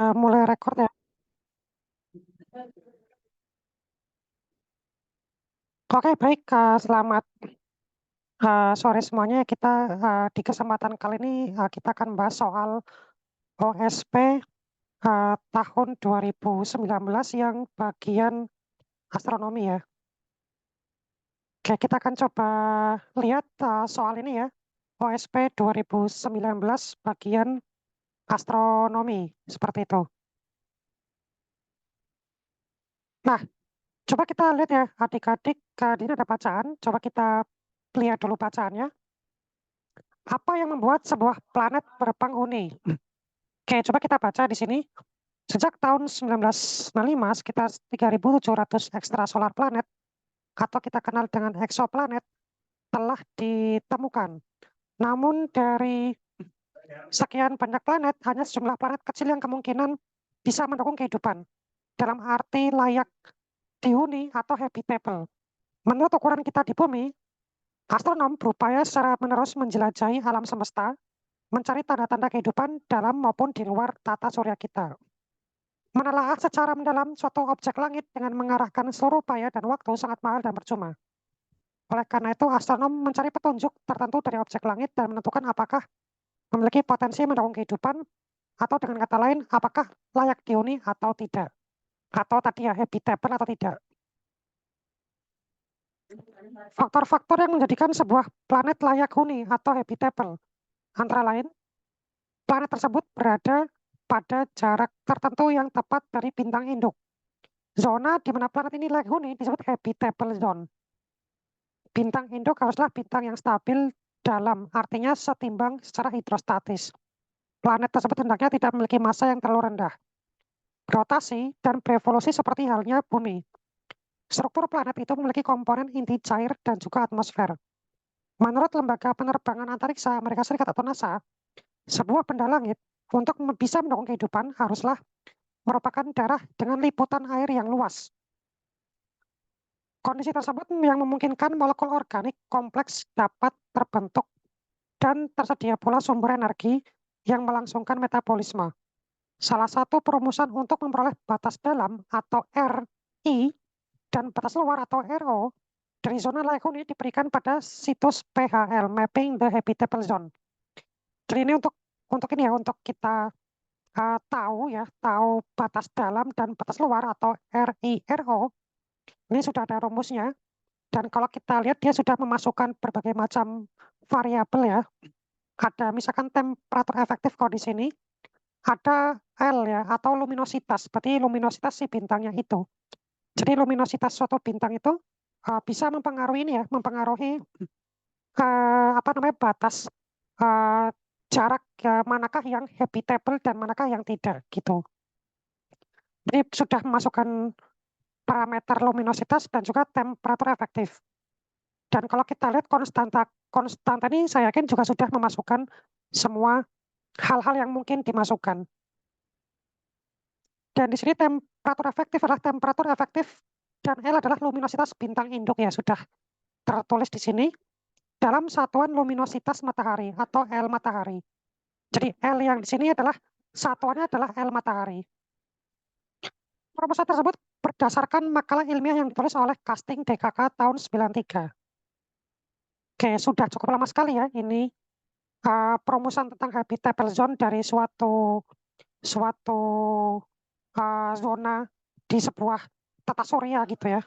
Mulai rekor ya. Oke, baik. Selamat sore semuanya. Kita di kesempatan kali ini kita akan bahas soal OSP tahun 2019 yang bagian astronomi ya. Oke, kita akan coba lihat soal ini ya. OSP 2019 bagian astronomi seperti itu. Nah, coba kita lihat ya adik-adik. Di sini ada bacaan. Coba kita lihat dulu bacaannya. Apa yang membuat sebuah planet berpenghuni? Oke, coba kita baca di sini. Sejak tahun 1995, sekitar 3.700 ekstrasolar planet atau kita kenal dengan exoplanet telah ditemukan. Namun dari sekian banyak planet, hanya sejumlah planet kecil yang kemungkinan bisa mendukung kehidupan dalam arti layak dihuni atau habitable. Menurut ukuran kita di bumi, astronom berupaya secara menerus menjelajahi alam semesta, mencari tanda-tanda kehidupan dalam maupun di luar tata surya kita. Menelaah secara mendalam suatu objek langit dengan mengarahkan seluruh upaya dan waktu sangat mahal dan percuma. Oleh karena itu, astronom mencari petunjuk tertentu dari objek langit dan menentukan apakah memiliki potensi mendukung kehidupan, atau dengan kata lain, apakah layak dihuni atau tidak. Atau tadi ya, habitable atau tidak. Faktor-faktor yang menjadikan sebuah planet layak huni atau habitable, antara lain, planet tersebut berada pada jarak tertentu yang tepat dari bintang induk. Zona di mana planet ini layak huni disebut habitable zone. Bintang induk haruslah bintang yang stabil dalam, artinya setimbang secara hidrostatis. Planet tersebut hendaknya tidak memiliki massa yang terlalu rendah, rotasi, dan berevolusi seperti halnya bumi. Struktur planet itu memiliki komponen inti cair dan juga atmosfer. Menurut Lembaga Penerbangan Antariksa Amerika Serikat atau NASA, sebuah benda langit untuk bisa mendukung kehidupan haruslah merupakan daerah dengan liputan air yang luas. Kondisi tersebut yang memungkinkan molekul organik kompleks dapat terbentuk dan tersedia pula sumber energi yang melangsungkan metabolisme. Salah satu perumusan untuk memperoleh batas dalam atau RI dan batas luar atau RO dari zona layak huni diberikan pada situs PHL, Mapping the Habitable Zone. Jadi ini untuk ini ya, untuk kita tahu batas dalam dan batas luar atau RI, RO. Ini sudah ada rumusnya. Dan kalau kita lihat dia sudah memasukkan berbagai macam variabel ya. Ada misalkan temperatur efektif kalau di sini, ada L ya atau luminositas, berarti luminositas si bintangnya itu. Jadi luminositas suatu bintang itu bisa mempengaruhi ini ya, mempengaruhi apa namanya batas uh, jarak manakah yang habitable dan manakah yang tidak gitu. Jadi sudah memasukkan parameter luminositas dan juga temperatur efektif. Dan kalau kita lihat konstanta ini saya yakin juga sudah memasukkan semua hal-hal yang mungkin dimasukkan. Dan di sini temperatur efektif adalah temperatur efektif dan L adalah luminositas bintang induk ya sudah tertulis di sini dalam satuan luminositas matahari atau L matahari. Jadi L yang di sini adalah satuannya adalah L matahari. Perumusan tersebut berdasarkan makalah ilmiah yang ditulis oleh Casting DKK tahun 93. Oke, sudah cukup lama sekali ya ini perumusan tentang habitable zone dari suatu suatu zona di sebuah tata surya gitu ya.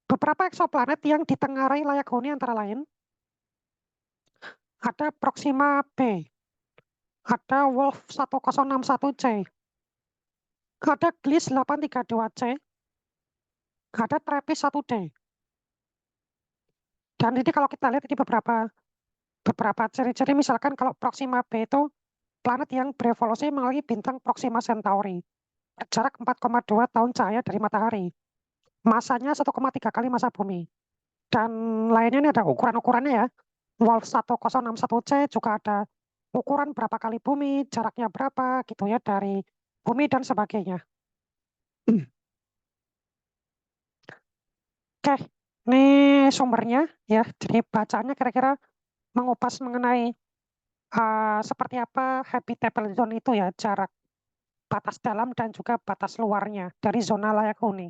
Beberapa eksoplanet yang ditengarai layak huni antara lain ada Proxima b, ada Wolf 1061c, ada Gliese 832c, ada Trappist 1d. Dan ini kalau kita lihat ini beberapa ciri-ciri, misalkan kalau Proxima b itu planet yang berevolusi melalui bintang Proxima Centauri, jarak 4,2 tahun cahaya dari matahari, masanya 1,3 kali massa bumi. Dan lainnya ini ada ukuran-ukurannya ya. Wolf 1061c juga ada ukuran berapa kali bumi, jaraknya berapa gitu ya dari bumi dan sebagainya. Oke, ini sumbernya ya. Jadi bacaannya kira-kira mengupas mengenai seperti apa habitable zone itu ya, jarak batas dalam dan juga batas luarnya dari zona layak huni.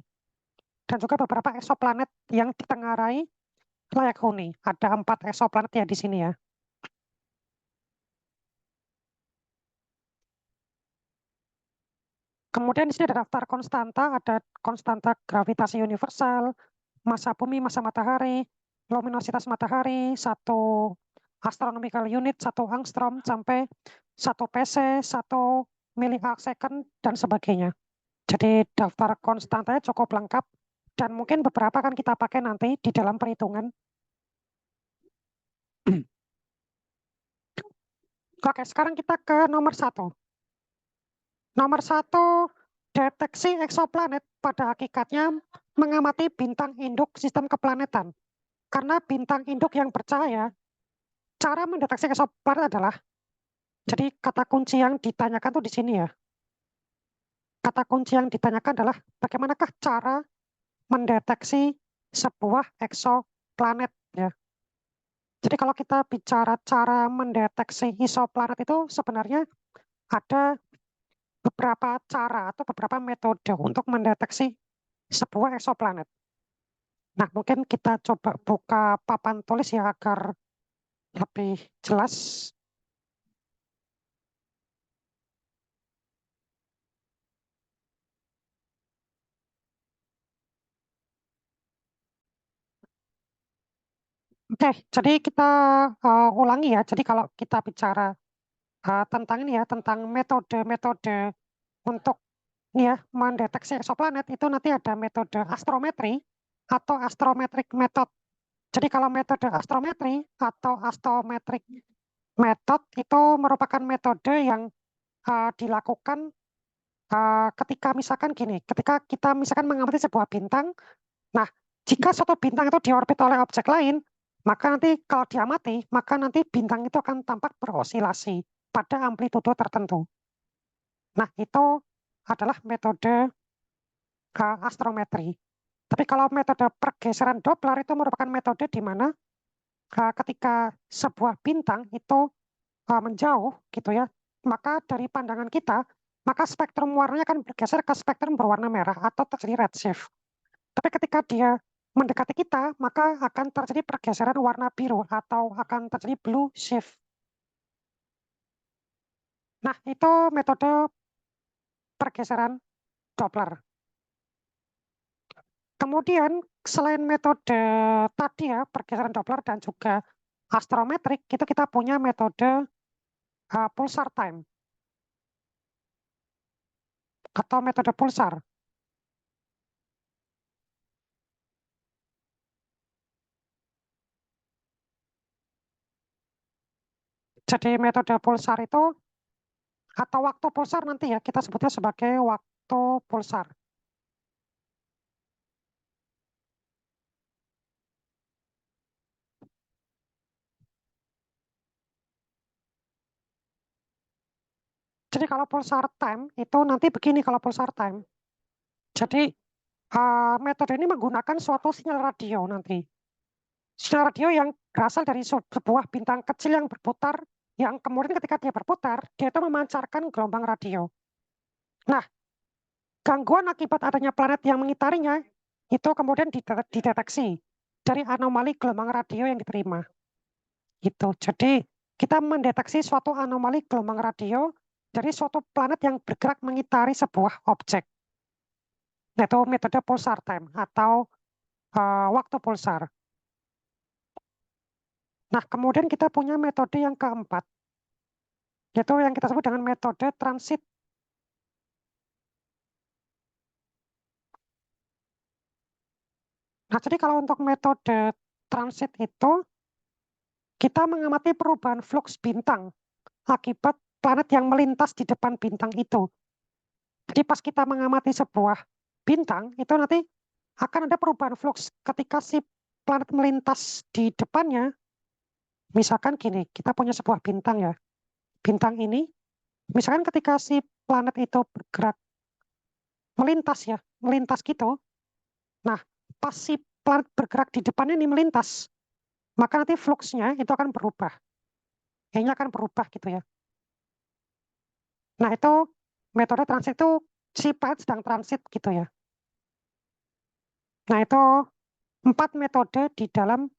Dan juga beberapa eksoplanet yang ditengarai layak huni. Ada 4 eksoplanet ya di sini ya. Kemudian di sini ada daftar konstanta, ada konstanta gravitasi universal, massa bumi, massa matahari, luminositas matahari, 1 astronomical unit, 1 angstrom, sampai 1 PC, 1 milliarc second, dan sebagainya. Jadi daftar konstantanya cukup lengkap, dan mungkin beberapa akan kita pakai nanti di dalam perhitungan. Oke, sekarang kita ke nomor 1. Nomor 1, deteksi eksoplanet pada hakikatnya mengamati bintang induk sistem keplanetan. Karena bintang induk yang bercahaya, cara mendeteksi eksoplanet adalah, jadi kata kunci yang ditanyakan tuh di sini ya. Kata kunci yang ditanyakan adalah bagaimanakah cara mendeteksi sebuah eksoplanet ya. Jadi kalau kita bicara cara mendeteksi eksoplanet itu sebenarnya ada beberapa cara atau beberapa metode untuk mendeteksi sebuah eksoplanet. Nah, mungkin kita coba buka papan tulis ya agar lebih jelas. Oke, jadi kita ulangi ya. Jadi kalau kita bicara tentang ini ya, tentang metode-metode untuk ini ya, mendeteksi eksoplanet, itu nanti ada metode astrometri atau astrometric method. Jadi kalau metode astrometri atau astrometric method itu merupakan metode yang dilakukan ketika misalkan gini, ketika kita misalkan mengamati sebuah bintang, nah jika suatu bintang itu diorbit oleh objek lain, maka nanti kalau diamati, maka nanti bintang itu akan tampak berosilasi pada amplitudo tertentu. Nah, itu adalah metode astrometri. Tapi kalau metode pergeseran Doppler itu merupakan metode di mana ketika sebuah bintang itu menjauh gitu ya, maka dari pandangan kita, maka spektrum warnanya akan bergeser ke spektrum berwarna merah atau terjadi redshift. Tapi ketika dia mendekati kita, maka akan terjadi pergeseran warna biru atau akan terjadi blue shift. Nah, itu metode pergeseran Doppler. Kemudian selain metode tadi ya, pergeseran Doppler dan juga astrometrik, itu kita punya metode pulsar time atau metode pulsar. Jadi metode pulsar itu atau waktu pulsar nanti ya kita sebutnya sebagai waktu pulsar. Jadi kalau pulsar time itu nanti begini kalau pulsar time. Jadi metode ini menggunakan suatu sinyal radio nanti. Sinyal radio yang berasal dari sebuah bintang kecil yang berputar, yang kemudian ketika dia berputar, dia itu memancarkan gelombang radio. Nah, gangguan akibat adanya planet yang mengitarinya itu kemudian dideteksi dari anomali gelombang radio yang diterima. Gitu. Jadi kita mendeteksi suatu anomali gelombang radio dari suatu planet yang bergerak mengitari sebuah objek. Yaitu metode pulsar time atau waktu pulsar. Nah, kemudian kita punya metode yang keempat, yaitu yang kita sebut dengan metode transit. Nah, jadi kalau untuk metode transit itu, kita mengamati perubahan fluks bintang akibat planet yang melintas di depan bintang itu. Jadi pas kita mengamati sebuah bintang, itu nanti akan ada perubahan fluks ketika si planet melintas di depannya. Misalkan gini, kita punya sebuah bintang ya. Bintang ini, misalkan ketika si planet itu bergerak melintas ya, melintas gitu. Nah, pas si planet bergerak di depannya ini melintas, maka nanti fluksnya itu akan berubah. E-nya akan berubah gitu ya. Nah, itu metode transit itu si planet sedang transit gitu ya. Nah, itu 4 metode di dalam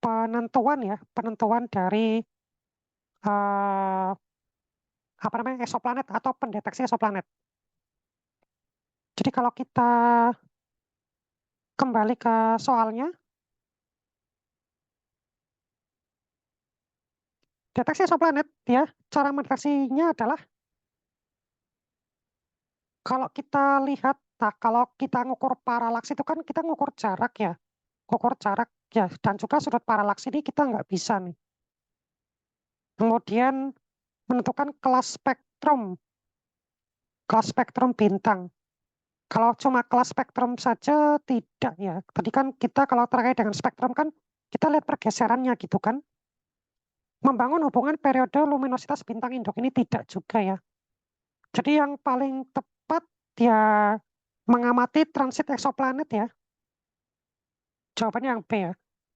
penentuan ya, penentuan dari eh, apa namanya eksoplanet atau pendeteksi eksoplanet. Jadi kalau kita kembali ke soalnya, deteksi eksoplanet ya, cara mendeteksinya adalah kalau kita lihat, nah kalau kita ngukur paralaks itu kan kita ngukur jarak ya, ngukur jarak ya, dan juga sudut paralaks ini kita nggak bisa nih. Kemudian menentukan kelas spektrum bintang. Kalau cuma kelas spektrum saja tidak ya. Tadi kan kita kalau terkait dengan spektrum kan kita lihat pergeserannya gitu kan. Membangun hubungan periode luminositas bintang induk ini tidak juga ya. Jadi yang paling tepat ya mengamati transit eksoplanet ya. Jawabannya yang B ya.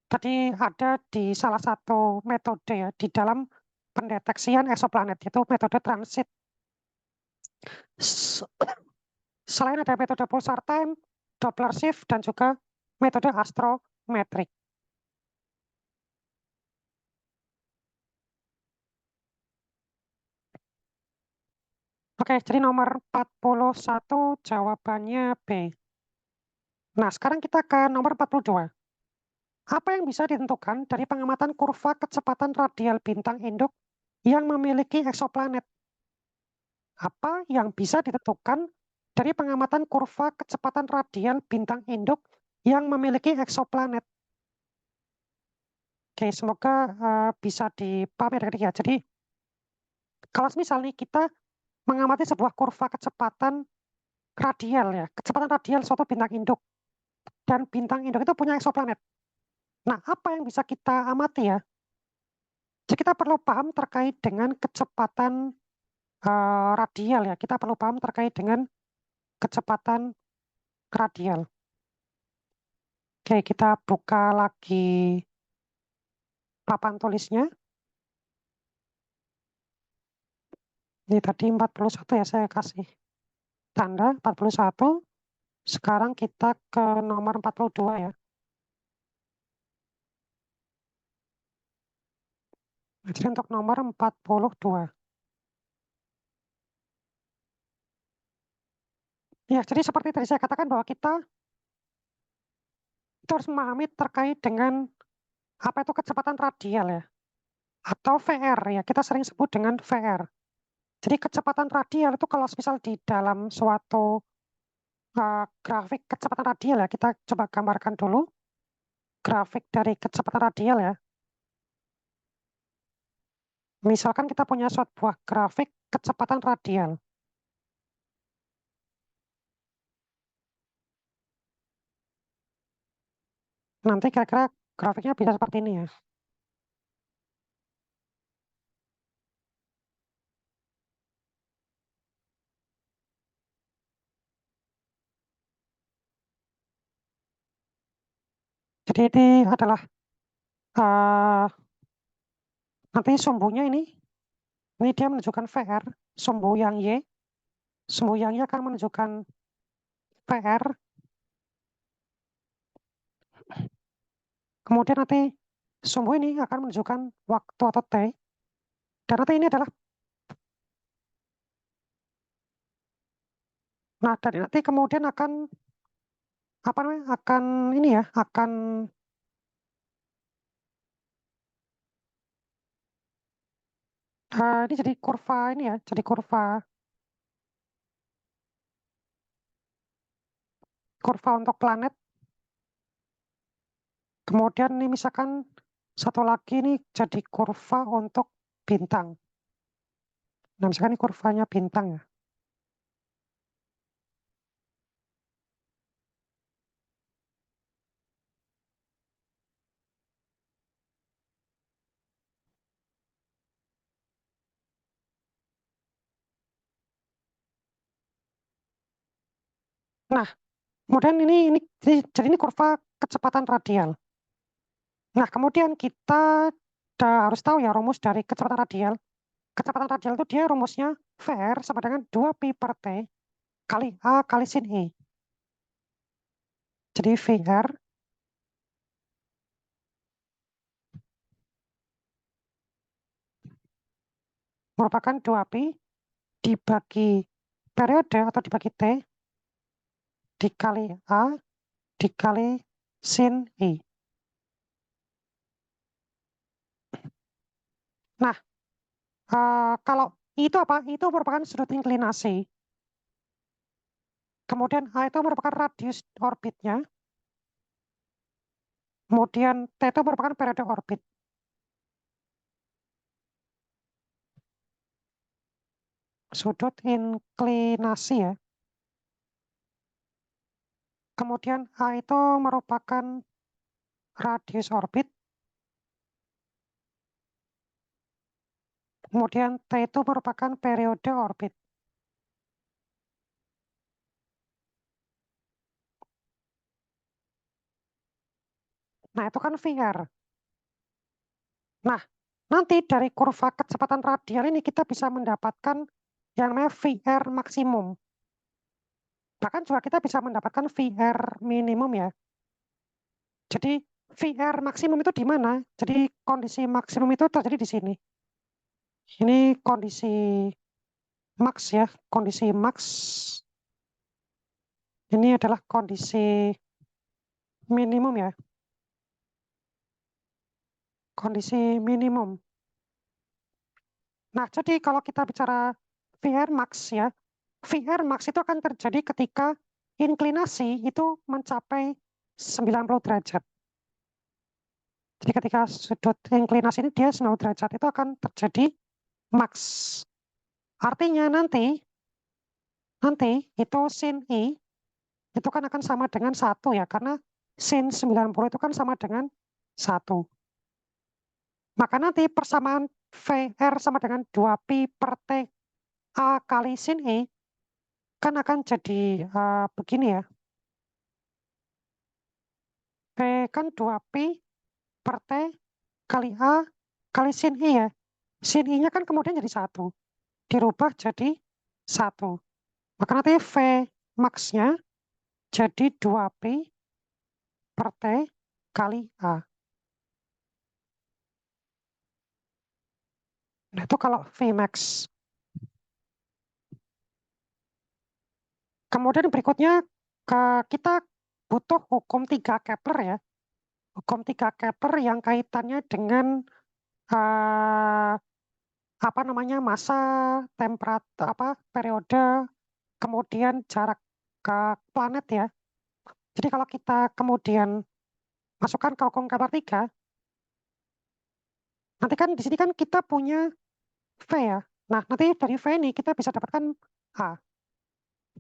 Tadi ada di salah satu metode ya di dalam pendeteksian eksoplanet yaitu metode transit. S- Selain ada metode pulsar time, Doppler shift dan juga metode astrometrik. Oke, jadi nomor 41 jawabannya B. Nah, sekarang kita ke nomor 42. Apa yang bisa ditentukan dari pengamatan kurva kecepatan radial bintang induk yang memiliki eksoplanet? Apa yang bisa ditentukan dari pengamatan kurva kecepatan radial bintang induk yang memiliki eksoplanet? Oke, semoga bisa dipahami adik ya. Jadi, kalau misal nih kita mengamati sebuah kurva kecepatan radial ya, kecepatan radial suatu bintang induk, dan bintang induk itu punya eksoplanet. Nah, apa yang bisa kita amati ya? Jadi kita perlu paham terkait dengan kecepatan radial ya. Kita perlu paham terkait dengan kecepatan radial. Oke, kita buka lagi papan tulisnya. Ini tadi 41 ya, saya kasih tanda 41. Sekarang kita ke nomor 42 ya. Jadi untuk nomor 42. Ya, jadi seperti tadi saya katakan bahwa kita itu harus memahami terkait dengan apa itu kecepatan radial ya. Atau VR ya, kita sering sebut dengan VR. Jadi kecepatan radial itu kalau misal di dalam suatu grafik kecepatan radial ya, kita coba gambarkan dulu grafik dari kecepatan radial ya. Misalkan kita punya suatu buah grafik kecepatan radial. Nanti kira-kira grafiknya bisa seperti ini ya. Jadi ini adalah eh, nanti sumbunya ini dia menunjukkan VR, sumbu yang Y, sumbu yang Y akan menunjukkan VR, kemudian nanti sumbu ini akan menunjukkan waktu atau T, dan nanti ini adalah, nah dari nanti kemudian akan, apa namanya, akan ini ya, akan ini jadi kurva ini ya, jadi kurva kurva untuk planet. Kemudian ini misalkan satu lagi ini jadi kurva untuk bintang. Nah, misalkan ini kurvanya bintang ya. Nah, kemudian ini jadi ini kurva kecepatan radial. Nah, kemudian kita harus tahu ya rumus dari kecepatan radial. Kecepatan radial itu dia rumusnya VR sama dengan 2pi per T kali A kali sin E. Jadi VR merupakan 2pi dibagi periode atau dibagi T dikali A dikali sin E. Nah, kalau I itu apa? Itu merupakan sudut inklinasi. Kemudian A itu merupakan radius orbitnya. Kemudian T itu merupakan periode orbit. Sudut inklinasi ya. Kemudian A itu merupakan radius orbit. Kemudian T itu merupakan periode orbit. Nah, itu kan VR. Nah, nanti dari kurva kecepatan radial ini kita bisa mendapatkan yang namanya VR maksimum. Bahkan juga kita bisa mendapatkan VR minimum ya. Jadi VR maksimum itu di mana? Jadi kondisi maksimum itu terjadi di sini. Ini kondisi max ya, kondisi max. Ini adalah kondisi minimum ya, kondisi minimum. Nah, jadi kalau kita bicara VR max ya, VR max itu akan terjadi ketika inklinasi itu mencapai 90 derajat. Jadi ketika sudut inklinasi ini dia 90 derajat itu akan terjadi max. Artinya nanti itu sin I itu kan akan sama dengan 1 ya, karena sin 90 itu kan sama dengan 1. Maka nanti persamaan VR sama dengan 2pi per T A kali sin E kan akan jadi begini ya. P kan 2pi per T kali A kali sin E ya. Sin I-nya kan kemudian jadi 1. Dirubah jadi 1. Maka nanti V max-nya jadi 2pi per T kali A. Nah, itu kalau Vmax. Kemudian berikutnya kita butuh hukum 3 Kepler ya. Hukum 3 Kepler yang kaitannya dengan eh, apa namanya massa, temperatur, apa periode, kemudian jarak ke planet ya. Jadi kalau kita kemudian masukkan ke hukum Kepler 3, nanti kan di sini kan kita punya V ya. Nah, nanti dari V ini kita bisa dapatkan A.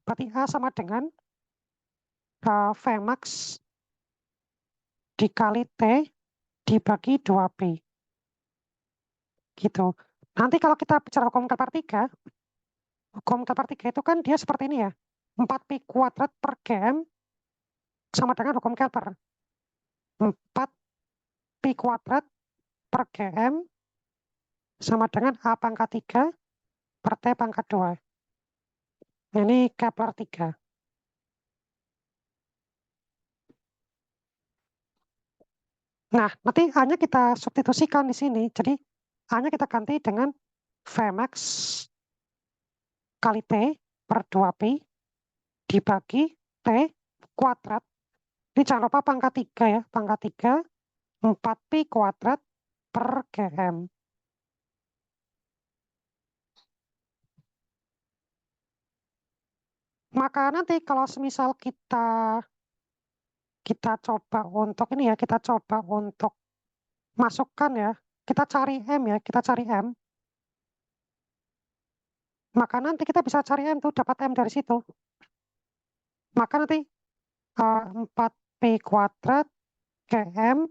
Berarti A sama dengan Vmax dikali T dibagi 2P. Gitu. Nanti kalau kita bicara hukum Kepler 3, hukum Kepler 3 itu kan dia seperti ini ya. 4Pi kuadrat per GM sama dengan hukum Kepler. 4Pi kuadrat per GM sama dengan A pangkat 3 per T pangkat 2. Ini Kepler 3. Nah, nanti A-nya kita substitusikan di sini. Jadi A-nya kita ganti dengan Vmax kali T per 2Pi dibagi T kuadrat. Ini jangan lupa pangkat 3 ya. Pangkat 3, 4Pi kuadrat per GM. Maka nanti kalau semisal kita coba untuk ini ya, kita coba untuk masukkan ya, kita cari M ya, kita cari M. Maka nanti kita bisa cari M tuh, dapat M dari situ. Maka nanti 4Pi kuadrat GM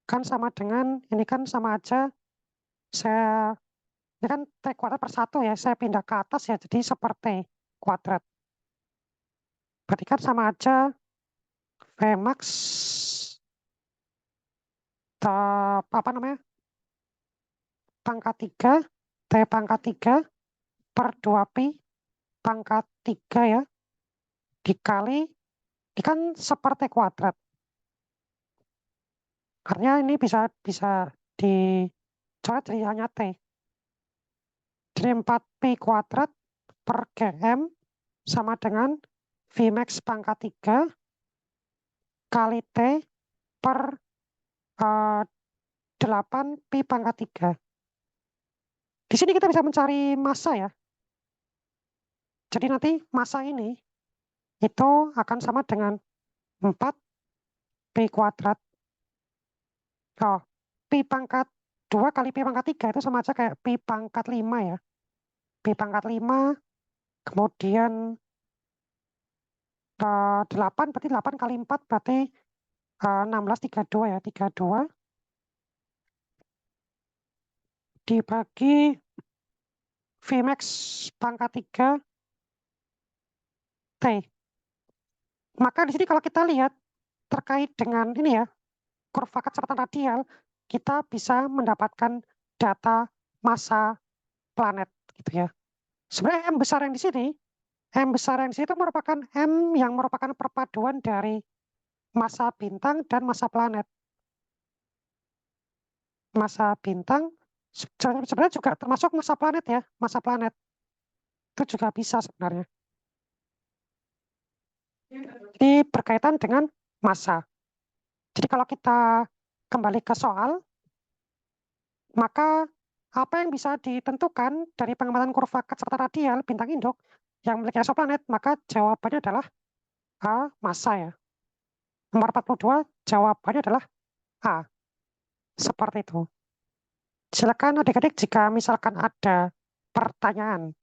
kan sama dengan, ini kan sama aja, saya, ini kan T kuadrat per 1 ya, saya pindah ke atas ya, jadi seperti kuadrat. Berarti kan sama aja Vmax apa namanya pangkat 3, T pangkat 3 per 2Pi pangkat 3 ya, dikali, ini kan seperti kuadrat. Artinya ini bisa dicoret jadi hanya T. Jadi 4Pi kuadrat per GM sama dengan Vmax pangkat 3 kali T per 8Pi pangkat 3. Di sini kita bisa mencari massa ya. Jadi nanti massa ini itu akan sama dengan 4Pi kuadrat. Oh, Pi pangkat 2 kali Pi pangkat 3 itu sama aja kayak Pi pangkat 5 ya. Pi pangkat 5, kemudian 8, berarti 8 kali 4 berarti 16, 32 ya. 32 dibagi Vmax pangkat 3 T. Maka di sini kalau kita lihat terkait dengan ini ya, kurva kecepatan radial, kita bisa mendapatkan data massa planet gitu ya. Sebenarnya M besar yang di sini, M besar yang di sini itu merupakan M yang merupakan perpaduan dari massa bintang dan massa planet. Massa bintang sebenarnya juga termasuk massa planet ya, massa planet. Itu juga bisa sebenarnya. Ini berkaitan dengan massa. Jadi kalau kita kembali ke soal, maka apa yang bisa ditentukan dari pengamatan kurva kecepatan radial bintang induk yang memiliki eksoplanet, maka jawabannya adalah A, massa ya. Nomor 42, jawabannya adalah A. Seperti itu. Silakan adik-adik jika misalkan ada pertanyaan.